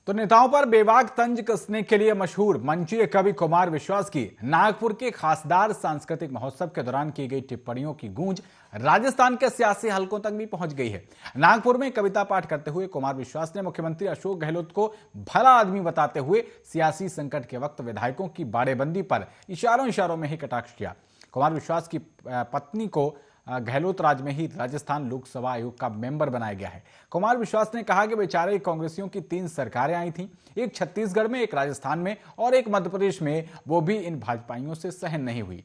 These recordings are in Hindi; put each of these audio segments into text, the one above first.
तो नेताओं पर बेबाक तंज कसने के लिए मशहूर मंचीय कवि कुमार विश्वास की नागपुर के खासदार सांस्कृतिक महोत्सव के दौरान की गई टिप्पणियों की गूंज राजस्थान के सियासी हलकों तक भी पहुंच गई है। नागपुर में कविता पाठ करते हुए कुमार विश्वास ने मुख्यमंत्री अशोक गहलोत को भला आदमी बताते हुए सियासी संकट के वक्त विधायकों की बाड़ेबंदी पर इशारों इशारों में ही कटाक्ष किया। कुमार विश्वास की पत्नी को गहलोत राज में ही राजस्थान लोकसभा आयोग का मेंबर बनाया गया है। कुमार विश्वास ने कहा कि बेचारे कांग्रेसियों की 3 सरकारें आई थीं, एक छत्तीसगढ़ में, एक राजस्थान में और एक मध्य प्रदेश में, वो भी इन भाजपाइयों से सहन नहीं हुई।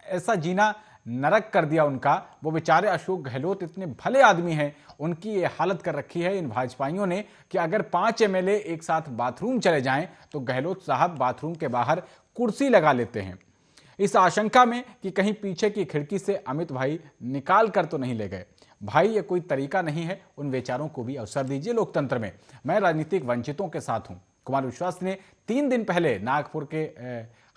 ऐसा जीना नरक कर दिया उनका। वो बेचारे अशोक गहलोत इतने भले आदमी हैं, उनकी ये हालत कर रखी है इन भाजपाइयों ने कि अगर 5 एमएलए एक साथ बाथरूम चले जाएं तो गहलोत साहब बाथरूम के बाहर कुर्सी लगा लेते हैं, इस आशंका में कि कहीं पीछे की खिड़की से अमित भाई निकाल कर तो नहीं ले गए। भाई ये कोई तरीका नहीं है, उन बेचारों को भी अवसर दीजिए लोकतंत्र में। मैं राजनीतिक वंचितों के साथ हूं। कुमार विश्वास ने 3 दिन पहले नागपुर के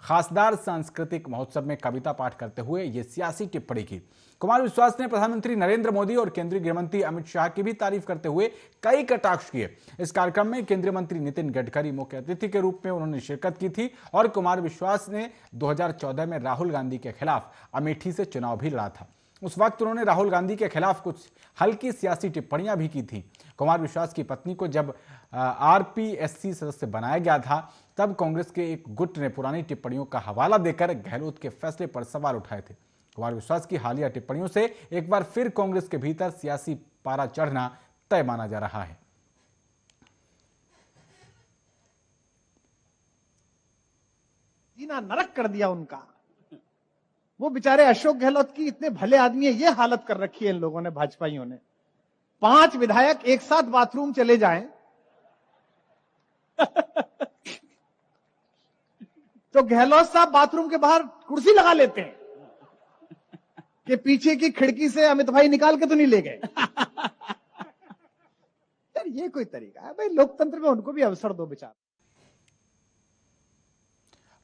खासदार सांस्कृतिक महोत्सव में कविता पाठ करते हुए ये सियासी टिप्पणी की। कुमार विश्वास ने प्रधानमंत्री नरेंद्र मोदी और केंद्रीय गृहमंत्री अमित शाह की भी तारीफ करते हुए कई कटाक्ष किए। इस कार्यक्रम में केंद्रीय मंत्री नितिन गडकरी मुख्य अतिथि के रूप में उन्होंने शिरकत की थी और कुमार विश्वास ने 2014 में राहुल गांधी के खिलाफ अमेठी से चुनाव भी लड़ा था। उस वक्त उन्होंने राहुल गांधी के खिलाफ कुछ हल्की सियासी टिप्पणियां भी की थी। कुमार विश्वास की पत्नी को जब आरपीएससी सदस्य बनाया गया था तब कांग्रेस के एक गुट ने पुरानी टिप्पणियों का हवाला देकर गहलोत के फैसले पर सवाल उठाए थे। कुमार विश्वास की हालिया टिप्पणियों से एक बार फिर कांग्रेस के भीतर सियासी पारा चढ़ना तय माना जा रहा है। जीना नरक कर दिया उनका। वो बेचारे अशोक गहलोत की इतने भले आदमी है, ये हालत कर रखी है इन लोगों ने, भाजपाइयों ने। 5 विधायक एक साथ बाथरूम चले जाएं तो गहलोत साहब बाथरूम के बाहर कुर्सी लगा लेते हैं कि पीछे की खिड़की से अमित भाई निकाल के तो नहीं ले गए। यार ये कोई तरीका है भाई? लोकतंत्र में उनको भी अवसर दो बेचारा।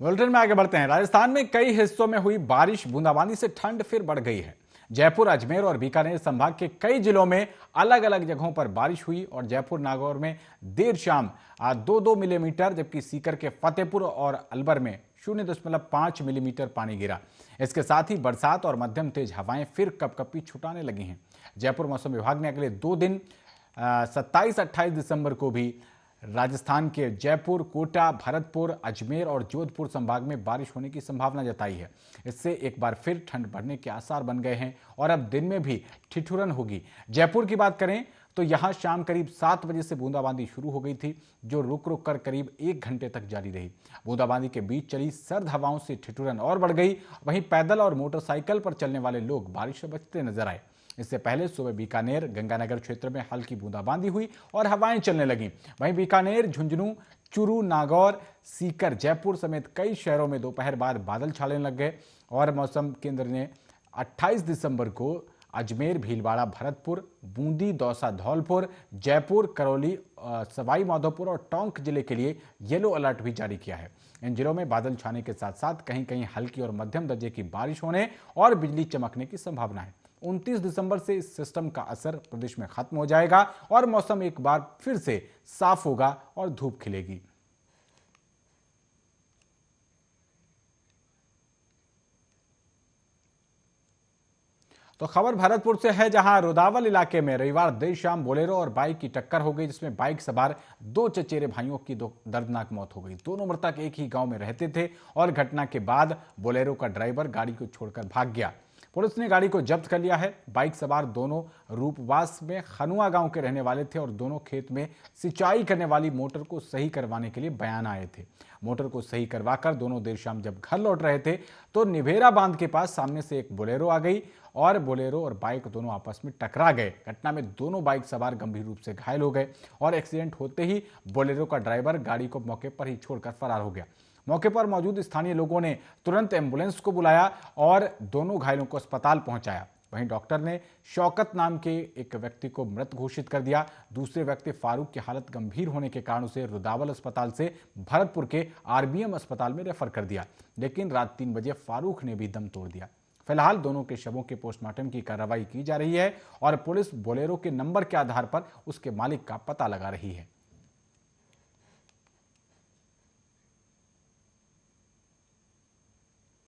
बुलेटिन में आगे बढ़ते हैं। राजस्थान में कई हिस्सों में हुई बारिश बूंदाबांदी से ठंड फिर बढ़ गई है। जयपुर, अजमेर और बीकानेर संभाग के कई जिलों में अलग अलग जगहों पर बारिश हुई और जयपुर नागौर में देर शाम 2-2 मिलीमीटर, जबकि सीकर के फतेहपुर और अलवर में 0.5 मिलीमीटर पानी गिरा। इसके साथ ही बरसात और मध्यम तेज हवाएं फिर कपकपी छुटाने लगी हैं। जयपुर मौसम विभाग ने अगले 2 दिन 27-28 दिसंबर को भी राजस्थान के जयपुर, कोटा, भरतपुर, अजमेर और जोधपुर संभाग में बारिश होने की संभावना जताई है। इससे एक बार फिर ठंड बढ़ने के आसार बन गए हैं और अब दिन में भी ठिठुरन होगी। जयपुर की बात करें तो यहां शाम करीब 7 बजे से बूंदाबांदी शुरू हो गई थी, जो रुक रुक कर करीब 1 घंटे तक जारी रही। बूंदाबांदी के बीच चली सर्द हवाओं से ठिठुरन और बढ़ गई। वहीं पैदल और मोटरसाइकिल पर चलने वाले लोग बारिश से बचते नजर आए। इससे पहले सुबह बीकानेर, गंगानगर क्षेत्र में हल्की बूंदाबांदी हुई और हवाएं चलने लगीं। वहीं बीकानेर, झुंझुनू, चूरू, नागौर, सीकर, जयपुर समेत कई शहरों में दोपहर बाद बादल छाने लग गए और मौसम केंद्र ने 28 दिसंबर को अजमेर, भीलवाड़ा, भरतपुर, बूंदी, दौसा, धौलपुर, जयपुर, करौली, सवाई माधोपुर और टोंक जिले के लिए येलो अलर्ट भी जारी किया है। इन जिलों में बादल छाने के साथ साथ कहीं कहीं हल्की और मध्यम दर्जे की बारिश होने और बिजली चमकने की संभावना है। 29 दिसंबर से इस सिस्टम का असर प्रदेश में खत्म हो जाएगा और मौसम एक बार फिर से साफ होगा और धूप खिलेगी। तो खबर भरतपुर से है, जहां रोदावल इलाके में रविवार देर शाम बोलेरो और बाइक की टक्कर हो गई, जिसमें बाइक सवार 2 चचेरे भाइयों की दर्दनाक मौत हो गई। दोनों मृतक एक ही गांव में रहते थे और घटना के बाद बोलेरो का ड्राइवर गाड़ी को छोड़कर भाग गया। पुलिस ने गाड़ी को जब्त कर लिया है। बाइक सवार दोनों रूपवास में खनुआ गांव के रहने वाले थे और दोनों खेत में सिंचाई करने वाली मोटर को सही करवाने के लिए बयान आए थे। मोटर को सही करवाकर दोनों देर शाम जब घर लौट रहे थे तो निभेरा बांध के पास सामने से एक बोलेरो आ गई और बोलेरो और बाइक दोनों आपस में टकरा गए। घटना में दोनों बाइक सवार गंभीर रूप से घायल हो गए और एक्सीडेंट होते ही बोलेरो का ड्राइवर गाड़ी को मौके पर ही छोड़कर फरार हो गया। मौके पर मौजूद स्थानीय लोगों ने तुरंत एम्बुलेंस को बुलाया और दोनों घायलों को अस्पताल पहुंचाया। वहीं डॉक्टर ने शौकत नाम के एक व्यक्ति को मृत घोषित कर दिया। दूसरे व्यक्ति फारूक की हालत गंभीर होने के कारण उसे रुदावल अस्पताल से भरतपुर के आरबीएम अस्पताल में रेफर कर दिया, लेकिन रात 3 बजे फारूक ने भी दम तोड़ दिया। फिलहाल दोनों के शवों के पोस्टमार्टम की कार्रवाई की जा रही है और पुलिस बोलेरो के नंबर के आधार पर उसके मालिक का पता लगा रही है।